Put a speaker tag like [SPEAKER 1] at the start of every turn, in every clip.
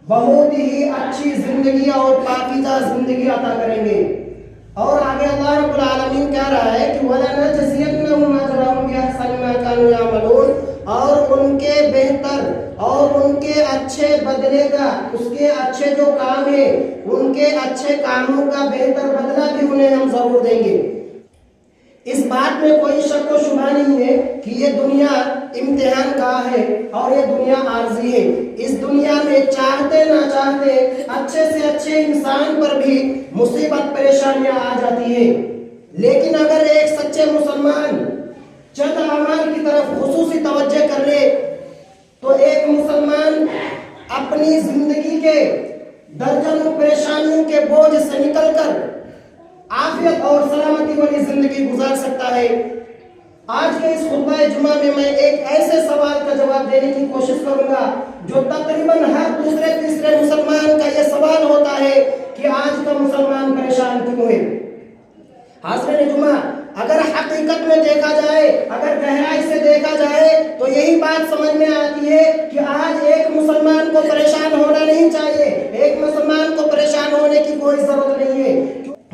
[SPEAKER 1] بہت ہی اچھی زندگی اور پاکیزہ زندگی عطا کریں گے۔ اور آگے اللہ رب العالمین کہہ رہا ہے کہ وَلَنَجْزِيَنَّهُمْ أَجْرَهُمْ بِأَحْسَنِ مَا كَانُوا يَعْمَلُونَ، اور ان کے بہتر اور ان کے اچھے بدلے کا، اس کے اچھے جو کام ہیں ان کے اچھے کاموں کا بہتر بدلہ بھی انہیں ہم ضرور دیں گے۔ اس بات میں کوئی شک و شبہ نہیں ہے کہ یہ دنیا امتحان گاہ ہے اور یہ دنیا عارضی ہے۔ اس دنیا میں چاہتے نہ چاہتے اچھے سے اچھے انسان پر بھی مصیبت پریشانیاں آ جاتی ہیں، لیکن اگر ایک سچے مسلمان چند اعمال کی طرف خصوصی توجہ کر لے تو ایک مسلمان اپنی زندگی کے درجنوں پریشانیوں کے بوجھ سے نکل کر عافیت اور سلامتی والی زندگی گزار سکتا ہے۔ آج کے اس خطبہ جمعہ میں میں ایک ایسے سوال کا جواب دینے کی کوشش کروں گا جو تقریباً ہر دوسرے تیسرے مسلمان کا یہ سوال ہوتا ہے کہ آج کا مسلمان پریشان کیوں ہے۔ حاضرین جمعہ، اگر حقیقت میں دیکھا جائے، اگر گہرائی سے دیکھا جائے تو یہی بات سمجھ میں آتی ہے کہ آج ایک مسلمان کو پریشان ہونا نہیں چاہیے، ایک مسلمان کو پریشان ہونے کی کوئی ضرورت نہیں ہے،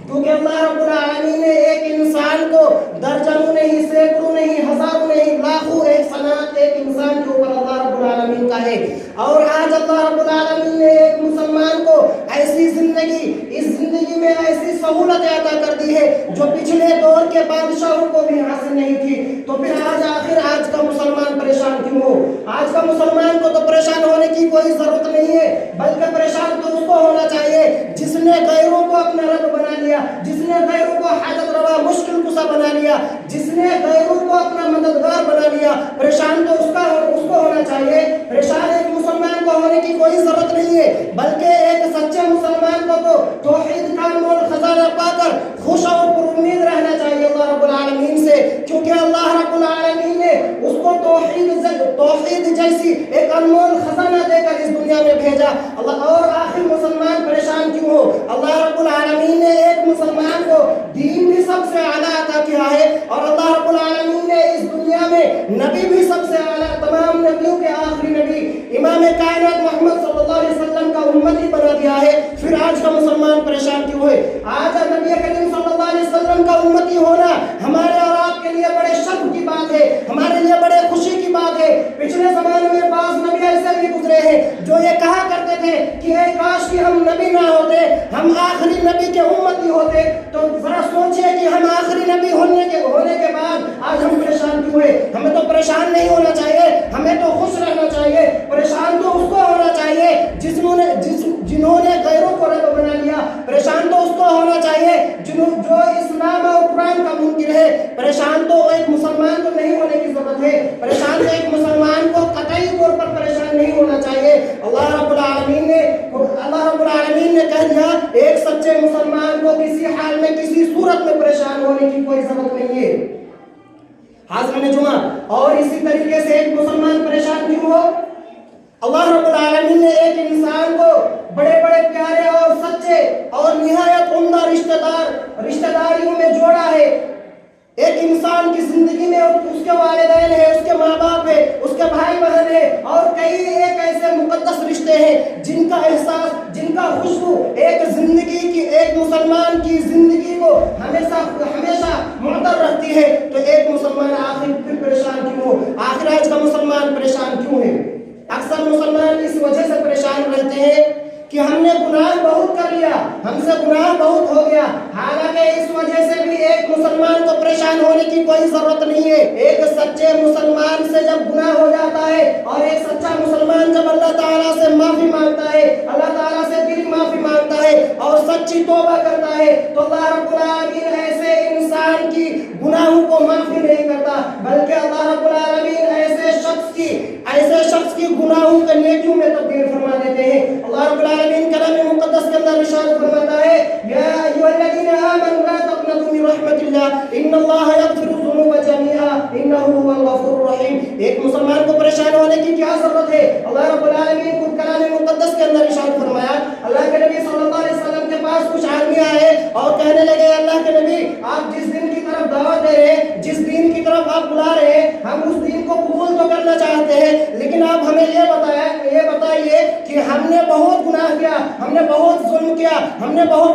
[SPEAKER 1] کیونکہ اللہ رب العالمین نے ایک انسان کو درجنوں نہیں، سینکڑوں نہیں، ہزاروں نہیں، لاکھوں احسانات ایک انسان کے اوپر اللہ رب العالمین کا ہے۔ اور آج اللہ رب العالمین نے ایک مسلمان کو ایسی زندگی، اس زندگی میں ایسی سہولت عطا کر دی ہے جو پچھلے دور کے بادشاہوں کو بھی حاصل نہیں تھی۔ تو پھر آج کا مسلمان پریشان کیوں ہو؟ آج کا مسلمان کو تو پریشان ہونے کی کوئی ضرورت نہیں ہے، بلکہ پریشان تو اس کو ہونا چاہیے جس نے غیروں کو اپنا رب بنا لیا، جس نے غیروں کو حاجت روا مشکل کشا بنا لیا، جس نے غیروں کو اپنا مددگار بنا لیا۔ پریشان تو اس کو ہونا چاہیے۔ پریشان ایک مسلمان کو ہونے کی کوئی ضرورت نہیں ہے، بلکہ ایک سچے مسلمان کو تو توحید کا انمول خزانہ پا کر خوش اور پر امید رہنا چاہیے اللہ رب العالمین سے، کیونکہ اللہ رب العالمین نے اس کو توحید جیسی ایک انمول خزانہ دے کر اس دنیا میں بھیجا۔ اور آخر مسلمان پریشان کیوں ہو؟ اللہ رب العالمین نے ایک مسلمان کو دین بھی سب سے اعلیٰ عطا کیا ہے، اور اللہ رب العالمین نے اس دنیا میں نبی بھی سب سے اعلیٰ، تمام نبیوں کے آخری نبی امام کائنات محمد صلی اللہ علیہ وسلم کا امتی بنا دیا ہے۔ پھر آج کا مسلمان پریشان کیوں ہے؟ آج نبی کریم صلی اللہ علیہ وسلم کا امتی ہونا ہمارے اور آپ کے لیے بڑے شرف کی بات ہے، ہمارے لیے بڑے خوشی کی بات ہے۔ پچھلے زمانے میں بعض نبی ایسے بھی گزرے ہیں جو یہ کہا کرتے تھے کہ اے کاش کہ ہم نبی نہ ہوتے، ہم آخری نبی کے امتی ہوتے۔ تو ذرا سوچئے کہ ہم آخری نبی ہونے کے بعد آج ہم پریشان کیوں ہیں؟ ہمیں تو پریشان نہیں ہونا چاہیے، ہمیں تو خوش رہنا چاہیے۔ پریشان تو اس کو ہونا چاہیے جنہوں نے غیروں کو رب بنا لیا۔ پریشان تو اس کو ہونا چاہیے جو اسلام اور قرآن کا منکر ہے۔ پریشان تو ایک مسلمان کو نہیں ہونے کی ضرورت ہے، پریشان تو ایک مسلمان کو قطعی طور پر پریشان نہیں ہونا چاہیے۔ اللہ رب العالمین نے کہہ دیا ایک سچے مسلمان کو کسی حال میں کسی صورت میں پریشان ہونے کی کوئی ضرورت نہیں ہے۔ حاضرین جمعہ، اور اسی طریقے سے ایک مسلمان پریشان کیوں ہو؟ اللہ رب العالمین نے ایک انسان کو بڑے بڑے پیارے اور سچے اور نہایت عمدہ رشتہ داریوں میں جوڑا ہے۔ ایک انسان کی زندگی میں اس کے والدین ہیں، اس کے ماں باپ ہیں، اس کے بھائی بہن ہیں، اور کئی ایک ایسے مقدس رشتے ہیں جن کا احساس، جن کا خوشبو ایک مسلمان کی زندگی کو ہمیشہ معطر رکھتی ہے۔ تو ایک مسلمان آخر پھر پریشان کیوں ہو؟ آخر آج کا مسلمان پریشان کیوں ہے؟ اکثر مسلمان اس وجہ سے پریشان رہتے ہیں کہ ہم نے گناہ بہت کر لیا، ہم سے گناہ بہت ہو گیا۔ حالانکہ اس وجہ سے بھی ایک مسلمان کو پریشان ہونے کی کوئی ضرورت نہیں ہے۔ ایک سچے مسلمان سے جب گناہ ہو جاتا ہے، اور ایک سچا مسلمان جب اللہ تعالیٰ سے معافی مانگتا ہے، اللہ تعالیٰ سے دل معافی مانگتا ہے اور سچی توبہ کرتا ہے، تو اللہ رب العالمین ایسے انسان کی گناہوں کو معافی نہیں کرتا، بلکہ اللہ رب العالمین ایسے شخص کی گناہوں کے نیکیوں میں تبدیل فرما دیتے ہیں۔ اللہ رب العالمین کلام مقدس کے اندر ارشاد فرماتا ہے یا ایھا الذین آمنوا لا تقنطوا من رحمت اللہ ان اللہ یغفر الذنوب جميعا انہ هو الغفور الرحیم۔ ایک مسلمان کو پریشان ہونے کی کیا ضرورت ہے؟ اللہ رب العالمین خود کلام مقدس کے اندر ارشاد فرمایا، اللہ کے نبی صلی اللہ علیہ وسلم کے پاس کچھ آدمی آئے اور کہنے لگے اللہ کے نبی، آپ جس دین کی طرف دعوت دے رہے ہیں، جس دین کی طرف آپ بلا رہے ہیں، ہم اس دین کو قبول تو کرنا چاہتے ہیں، لیکن آپ ہمیں یہ بتائیے کہ ہم نے بہت ہم نے بہت ظلم کیا، ہم نے بہت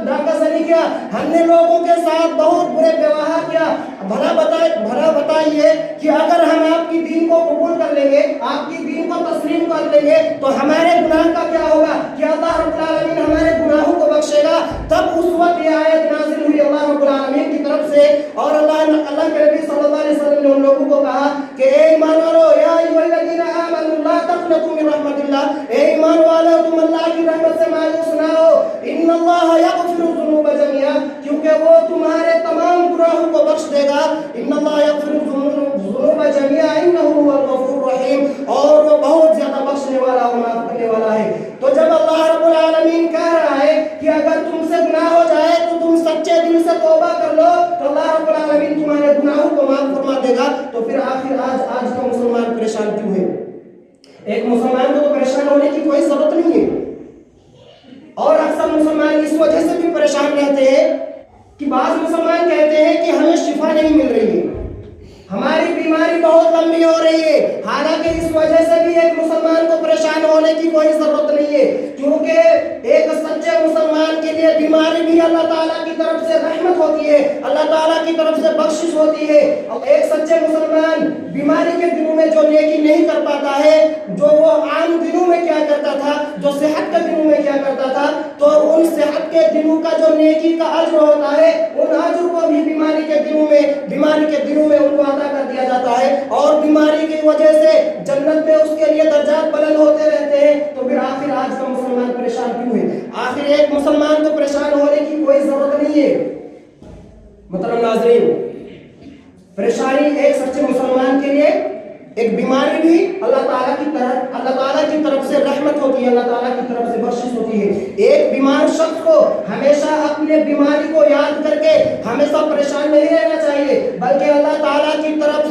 [SPEAKER 1] ڈاکہ زنی کیا، ہم نے لوگوں کے ساتھ بہت برے ویوہار کیا، بھلا بتائیے کہ اگر ہم آپ کی دین کو قبول کر لیں گے، آپ کی دین کو تسلیم کر لیں گے تو ہمارے گناہ کا کیا ہوگا؟ کہ اللہ رب العالمین ہمارے گناہوں کو بخشے گا۔ تب اس وقت یہ آیت نازل ہوئی اللہ رب العالمین کی طرف سے، اور اللہ کے نبی صلی اللہ علیہ وسلم نے ان لوگوں کو کہا کہ اے ایمان والو، یا ایھا الذین آمنوا لا تقنطوا من رحمت اللہ، اے ایمان والو تم اللہ کی رحمت سے مایوس نہ ہو، ان اللہ یغفر الذنوب جميعا، کیونکہ وہ تمہارے تمام گناہوں کو بخش دے گا، ان اللہ یغفر الذنوب جميعا انہ هو الغفور الرحیم، اور وہ بہت زیادہ بخشنے والا اور معاف کرنے والا ہے۔ تو جب اللہ رب العالمین کہہ رہا ہے کہ اگر تم سے گناہ ہو جائے تو تم سچے دل سے توبہ کر لو تو اللہ رب العالمین تمہارے گناہوں کو معاف فرما دے گا، تو پھر آخر آج کا مسلمان پریشان کیوں ہے؟ ایک مسلمان کو تو پریشان ہونے کی کوئی ضرورت نہیں ہے، اور اکثر مسلمان اس وجہ سے بھی پریشان رہتے ہیں کہ بعض مسلمان کہتے ہیں کہ ہمیں شفا نہیں مل رہی ہے، ہماری بیماری بہت لمبی ہو رہی ہے، حالانکہ اس وجہ سے بھی ایک مسلمان کو پریشان ہونے کی کوئی ضرورت نہیں ہے، کیونکہ ایک سچے مسلمان کے لیے بیماری بھی اللہ تعالیٰ کی طرف سے رحمت ہوتی ہے، اللہ تعالیٰ کی طرف سے بخشش ہوتی ہے۔ ایک سچے مسلمان بیماری کے دنوں میں جو نیکی نہیں کر پاتا ہے، جو وہ عام دنوں میں کیا کرتا تھا، جو صحت کے دنوں میں کیا کرتا تھا، تو ان صحت کے دنوں کا جو نیکی کا اجر ہوتا ہے، ان اجر کو بھی بیماری کے دنوں میں ان کو عطا کر دیا جاتا ہے، اور بیماری کی وجہ سے جنت میں اس کے لیے درجات بلند ہوتے رہتے ہیں۔ تو پھر آخر آج کا مسلمان پریشان کیوں ہے؟ آخر ایک مسلمان کو پریشان ہونے کی کوئی ضرورت نہیں ہے۔ محترم ناظرین، پریشانی ایک سچے مسلمان کے لیے ایک بیماری بھی اللہ تعالیٰ کی طرف سے رحمت ہوتی ہے، اللہ تعالیٰ کی طرف سے بخشش ہوتی ہے۔ ایک بیمار شخص کو ہمیشہ اپنے بیماری کو یاد کر کے ہمیشہ پریشان نہیں رہنا چاہیے، بلکہ اللہ تعالیٰ کی طرف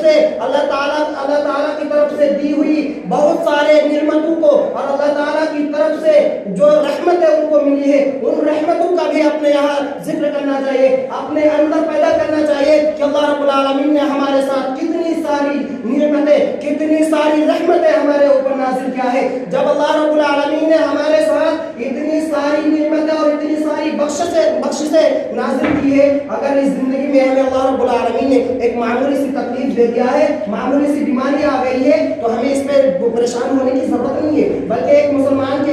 [SPEAKER 1] سے دی ہوئی بہت سارے نعمتوں کو، اور اللہ تعالیٰ کی طرف سے جو رحمتیں ان کو ملی ہے، ان رحمتوں کا بھی اپنے یہاں ذکر کرنا چاہیے، اپنے اندر پیدا کرنا چاہیے کہ اللہ رب العالمین نے ہمارے ساتھ کتنی ساری نعمتیں، کتنی ساری رحمتیں ہمارے اوپر نازل کیا ہے۔ جب اللہ رب العالمین نے ہمارے ساتھ اتنی ساری نعمتیں اور اتنی ساری بخششیں نازل کی ہے، اگر اس زندگی میں ہمیں اللہ رب العالمین نے ایک معمولی سی تکلیف دے دیا ہے، معمولی سی بیماری آ گئی ہے، تو ہمیں اس پہ پریشان ہونے کی ضرورت نہیں ہے، بلکہ ایک مسلمان کے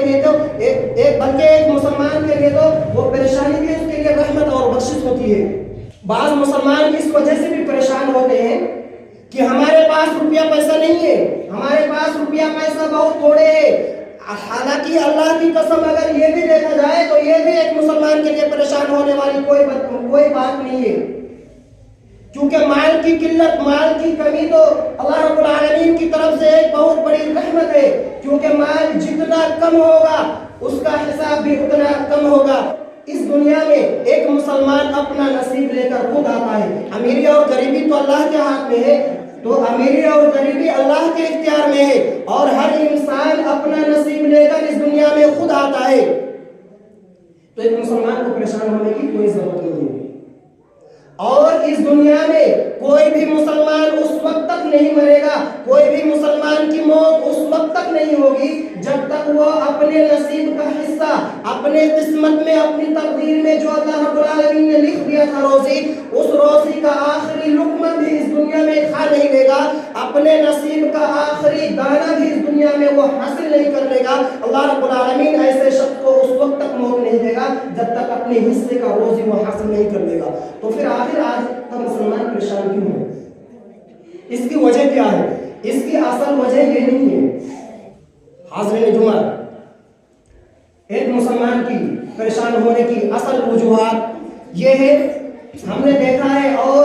[SPEAKER 1] لیے تو وہ پریشانی بھی اس کے لیے رحمت اور بخشش ہوتی ہے۔ بعض مسلمان اس وجہ سے بھی پریشان ہوتے ہیں کہ ہمارے پاس روپیہ پیسہ نہیں ہے، ہمارے پاس روپیہ پیسہ بہت تھوڑے ہے۔ حالانکہ اللہ کی قسم اگر یہ بھی دیکھا جائے تو یہ بھی ایک مسلمان کے لیے پریشان ہونے والی کوئی بات نہیں ہے، کیونکہ مال کی قلت، مال کی کمی تو اللہ رب العالمین کی طرف سے ایک بہت بڑی رحمت ہے، کیونکہ مال جتنا کم ہوگا اس کا حساب بھی اتنا کم ہوگا۔ اس دنیا میں ایک مسلمان اپنا نصیب لے کر خود آتا ہے، امیری اور غریبی تو اللہ کے ہاتھ میں ہے، تو امیری اور غریبی اللہ کے اختیار میں ہے، اور ہر انسان اپنا نصیب لے کر اس دنیا میں خود آتا ہے، تو ایک مسلمان کو پریشان ہونے کی کوئی ضرورت نہیں ہے۔ اور اس دنیا میں کوئی بھی مسلمان اس وقت تک نہیں مرے گا، کوئی بھی مسلمان کی موت اس وقت تک نہیں ہوگی جب تک وہ اپنے نصیب کا حصہ، اپنے قسمت میں، اپنی تقدیر میں جو اللہ رب العالمین نے لکھ دیا تھا روزی، اس روزی کا آخری لقمہ بھی اس دنیا میں کھا نہیں لے گا، اپنے نصیب کا آخری دانہ بھی اس دنیا میں وہ حاصل نہیں کر لے گا۔ اللہ رب العالمین ایسے شخص کو اس وقت تک موت نہیں دے گا جب تک اپنے حصے کا روزی وہ حاصل نہیں کر لے گا۔ تو پھر آج کا مسلمان پریشان کیوں ہے؟ اس کی وجہ کیا ہے؟ اس کی اصل وجہ یہ نہیں ہے حاضرین جمعہ، ایک مسلمان کی پریشان ہونے کی اصل وجوہات یہ ہے، ہم نے دیکھا ہے اور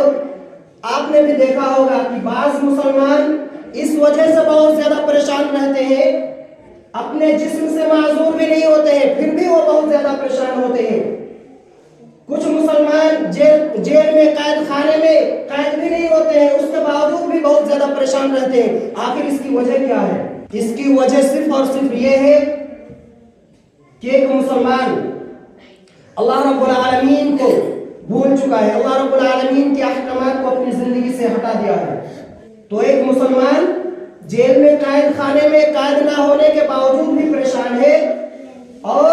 [SPEAKER 1] آپ نے بھی دیکھا ہوگا کہ بعض مسلمان اس وجہ سے بہت زیادہ پریشان رہتے ہیں، اپنے جسم سے معذور بھی نہیں ہوتے ہیں پھر بھی وہ بہت زیادہ پریشان ہوتے ہیں۔ کچھ مسلمان جیل میں، قید خانے میں قید بھی نہیں ہوتے ہیں، اس کے باوجود بھی بہت زیادہ پریشان رہتے ہیں۔ آخر اس کی وجہ کیا ہے؟ اس کی وجہ صرف اور صرف یہ ہے کہ ایک مسلمان اللہ رب العالمین کو بھول چکا ہے، اللہ رب العالمین کے احکامات کو اپنی زندگی سے ہٹا دیا ہے۔ تو ایک مسلمان جیل میں، قید خانے میں قید نہ ہونے کے باوجود بھی پریشان ہے، اور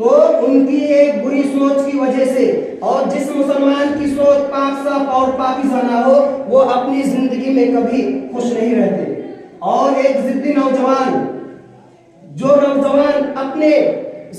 [SPEAKER 1] تو ان کی ایک بری سوچ کی وجہ سے، اور جس مسلمان کی سوچ پاک صاف اور پاکیزہ نہ ہو وہ اپنی زندگی میں کبھی خوش نہیں رہتے۔ اور ایک ضدی نوجوان، جو نوجوان اپنے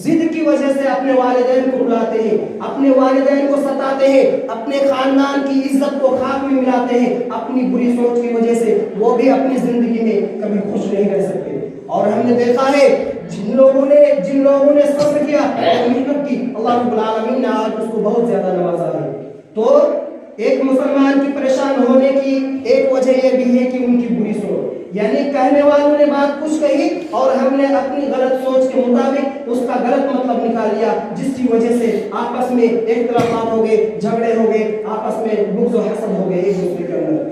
[SPEAKER 1] ضد کی وجہ سے اپنے والدین کو رلاتے ہیں، اپنے والدین کو ستاتے ہیں، اپنے خاندان کی عزت کو خاک میں ملاتے ہیں اپنی بری سوچ کی وجہ سے، وہ بھی اپنی زندگی میں کبھی خوش نہیں رہ سکتے۔ اور ہم نے دیکھا ہے جن لوگوں نے صبر کیا اور محنت کی، اللہ رب العالمین نے آج اس کو بہت زیادہ نوازا ہے۔ تو ایک مسلمان کی پریشان ہونے کی ایک وجہ یہ بھی ہے کہ ان کی بری سوچ، یعنی کہنے والوں نے بات کچھ کہی اور ہم نے اپنی غلط سوچ کے مطابق اس کا غلط مطلب نکال لیا، جس کی وجہ سے آپس میں اختلافات ہو گئے، جھگڑے ہو گئے، آپس میں بغض و حسد ہو گئے ایک دوسرے کے اندر۔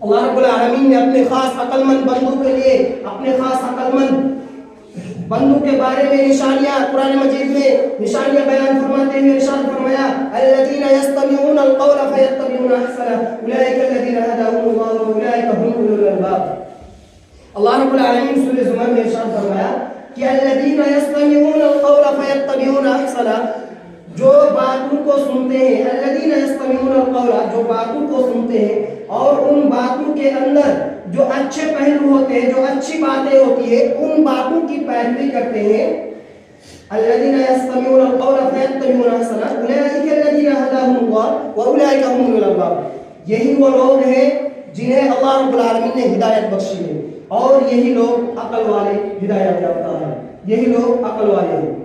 [SPEAKER 1] اللہ رب العالمین نے اپنے خاص عقل مند بندوں کے لیے، اپنے خاص عقل مند بندوں کے بارے میں نشانیاں قرآن مجید میں نشانیاں بیان فرماتے ہوئے ارشاد فرمایا الذین یستمعون القول فیتبعون احسنہ اولئک الذین ھداهم اللہ واولئک هم اولو الالباب۔ اللہ رب العالمین سورہ زمر میں ارشاد فرمایا کہ الذین یستمعون القول فیتبعون احسنہ، جو باتوں کو سنتے ہیں، الذین یستمعون القول، جو باتوں کو سنتے ہیں اور ان باتوں کے اندر جو اچھے پہلو ہوتے ہیں، جو اچھی باتیں ہوتی ہیں، ان باتوں کی پیروی کرتے ہیں۔ الذین یستمعون القول فیتبعون احسنہ اولئک الذین ھداهم اللہ واولئک هم اولو الالباب۔ یہی وہ لوگ ہیں جنہیں اللہ رب العالمین نے ہدایت بخشی ہے، اور یہی لوگ عقل والے، ہدایت یافتہ ہیں، یہی لوگ عقل والے ہیں۔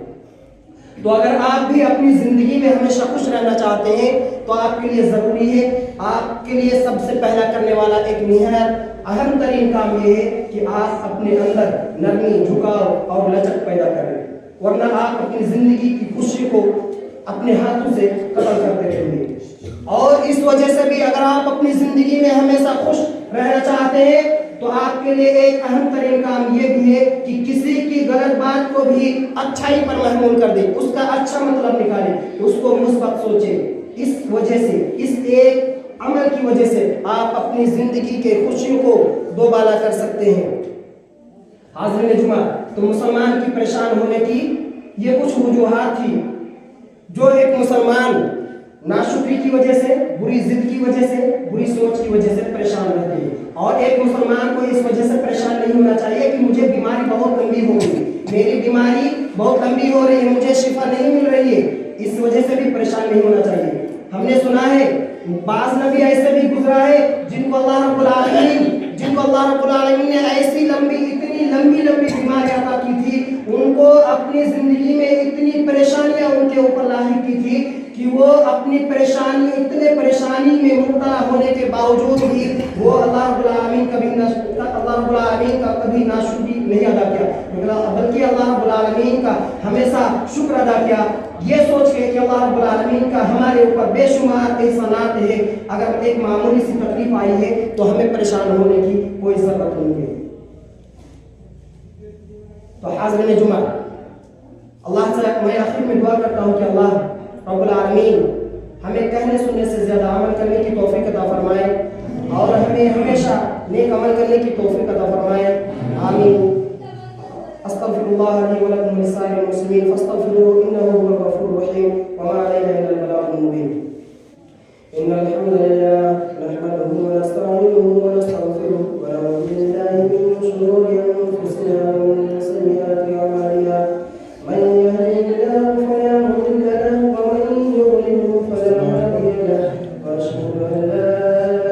[SPEAKER 1] تو اگر آپ بھی اپنی زندگی میں ہمیشہ خوش رہنا چاہتے ہیں تو آپ کے لیے ضروری ہے، آپ کے لیے سب سے پہلا کرنے والا ایک نہایت اہم ترین کام یہ ہے کہ آپ اپنے اندر نرمی، جھکاؤ اور لچک پیدا کریں، ورنہ آپ اپنی زندگی کی خوشی کو اپنے ہاتھوں سے قتل کرتے رہیں گے۔ اور اس وجہ سے بھی اگر آپ اپنی زندگی میں ہمیشہ خوش رہنا چاہتے ہیں تو آپ کے لیے ایک اہم ترین کام یہ بھی ہے کہ کسی کی غلط بات کو بھی اچھائی پر محمول کر دیں، اس کا اچھا مطلب نکالیں، اس کو مثبت سوچیں۔ اس وجہ سے، اس ایک عمل کی وجہ سے آپ اپنی زندگی کے خوشیوں کو دوبالا کر سکتے ہیں۔ حاضرین جمعہ، تو مسلمان کی پریشان ہونے کی یہ کچھ وجوہات تھی جو ایک مسلمان ناشکری کی وجہ سے، بری ضد کی وجہ سے، بری سوچ کی وجہ سے پریشان رہتے ہیں۔ اور ایک مسلمان کو اس وجہ سے پریشان نہیں ہونا چاہیے کہ مجھے بیماری بہت لمبی ہو گئی، میری بیماری بہت لمبی ہو رہی ہے، مجھے شفا نہیں مل رہی ہے، اس وجہ سے بھی پریشان نہیں ہونا چاہیے۔ ہم نے سنا ہے بعض نبی ایسے بھی گزرا ہے جن کو اللہ رب العالمین نے ایسی اتنی لمبی بیماری عطا کی تھی، ان کو اپنی زندگی میں اتنی پریشانیاں ان کے اوپر لاحق کی تھی کہ وہ اپنی اتنے پریشانی میں مبتلا ہونے کے باوجود بھی وہ اللہ رب العالمین کا کبھی ناشکری نہیں ادا کیا، بلکہ اللہ رب العالمین کا ہمیشہ شکر ادا کیا، یہ سوچ کے کہ اللہ رب العالمین کا ہمارے اوپر بے شمار احسانات ہے، اگر ایک معمولی سی تکلیف آئی ہے تو ہمیں پریشان ہونے کی کوئی ضرورت نہیں ہے۔ تو حاضرین جمعہ، اللہ سے میں آخر میں دعا کرتا ہوں کہ اللہ رب العالمین ہمیں کہنے سننے سے زیادہ عمل کرنے کی توفیق عطا فرمائے، اور ہمیں ہمیشہ نیک عمل کرنے کی توفیق عطا فرمائے، آمین۔ استغفر اللہ لی ولکم ولسائر المسلمین فاستغفروه انه هو الغفور الرحیم وما علینا الا البلاغ المبین۔ ان الحمد لله نحمده ونستعينه ونستغفره ونعوذ بالله من شرور انفسنا ومن سيئات اعمالنا، من يهده الله فلا مضل له ومن يضلل فلا هادي له، واشهد ان لا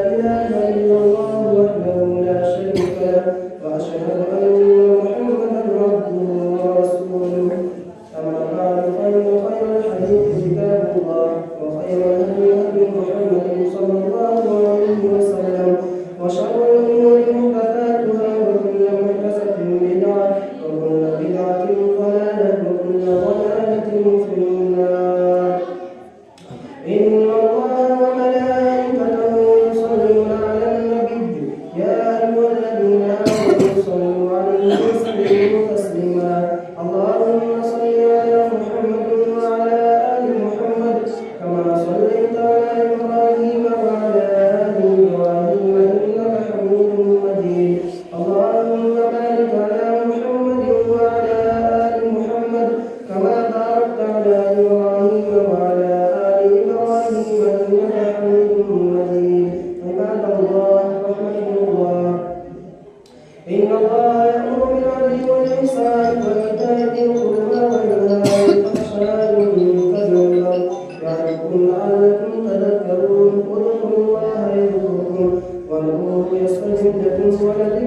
[SPEAKER 1] اله الا الله وحده لا شريك له، واشهد ان محمدا عبده ورسوله، اما بعد فان خير الحديث كتاب الله وخير الهدي هدي محمد صلى الله يعظكم لعلكم تذكرون اذكروا الله يذكركم وادعوه يستجب لكم ولئن